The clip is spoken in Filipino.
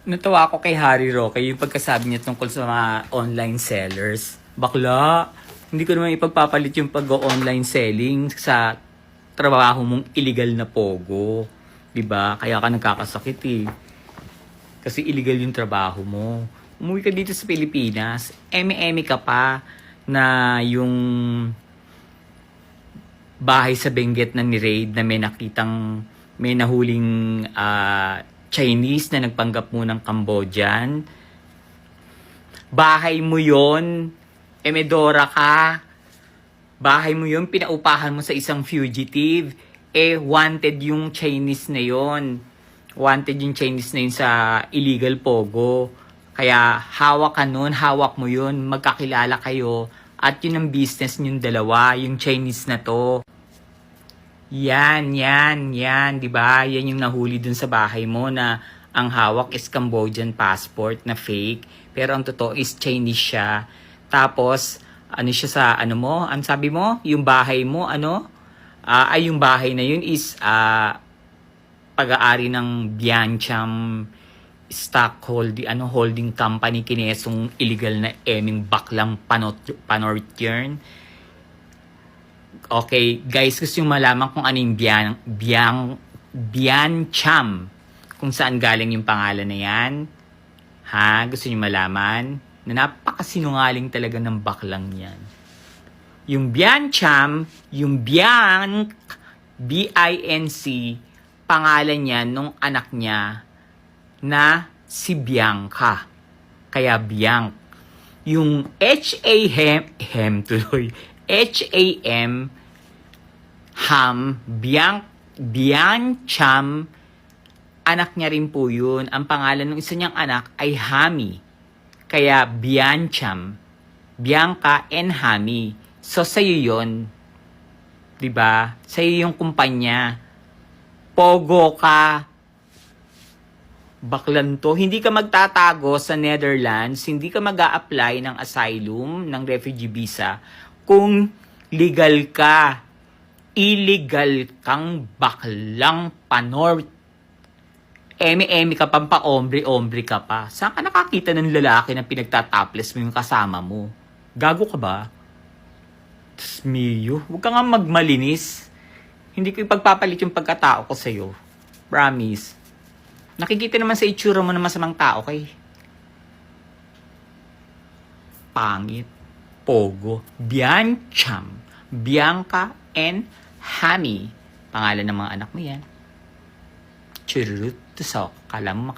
Natawa ako kay Harry Roque yung pagkasabi niya tungkol sa mga online sellers. Bakla, hindi ko naman ipagpapalit yung pag-online selling sa trabaho mong illegal na pogo. 'Di ba? Kaya ka nagkakasakit eh. Kasi illegal yung trabaho mo. Umuwi ka dito sa Pilipinas, eme-eme ka pa na yung bahay sa Benguet na ni-raid na may nahuling Chinese na nagpanggap mo ng Cambodian. Bahay mo yon, emedora ka. Bahay mo yon, pinaupahan mo sa isang fugitive. Wanted yung Chinese na yon. Wanted yung Chinese na yun sa illegal pogo. Kaya hawak ka nun, hawak mo yun, magkakilala kayo. At yun ang business niyong dalawa, yung Chinese na to. Yan, di ba? Yan yung nahuli dun sa bahay mo na ang hawak is Cambodian passport na fake. Pero ang totoo is Chinese siya. Tapos, ano siya sa, ano mo? Ang sabi mo? Yung bahay mo, ano? Yung bahay na yun is pag-aari ng Biancham holding company kinesong illegal na eming baklang panortern. Okay, guys, gusto yung malaman kung ano yung Biancham. Kung saan galing yung pangalan na yan. Ha? Gusto nyo malaman? Na napakasinungaling talaga ng baklang yan. Yung Biancham, yung B-I-N-C, pangalan niya nung anak niya na si Bianca. Kaya Bianc. Yung H-A-M tuloy. H-A-M Biancham, anak niya rin po yun. Ang pangalan ng isa niyang anak ay Hami. Kaya Biancham. Bianca and Hami. So, sa'yo yun. Diba? Sa'yo yung kumpanya. Pogo ka. Baklan to. Hindi ka magtatago sa Netherlands. Hindi ka mag-a-apply ng asylum, ng refugee visa. Kung legal ka. Illegal kang baklang eme-eme ka pa, ombre-ombre ka pa. Saan ka nakakita ng lalaki na pinagtataples mo yung kasama mo? Gago ka ba? Miyo, huwag ka nga magmalinis. Hindi ko ipagpapalit yung pagkatao ko sa'yo. Promise. Nakikita naman sa itsura mo na masamang tao kay. Pangit. Pogo. Biancham. Bianca and Hami. Pangalan ng mga anak mo yan. Churut. So, kala mo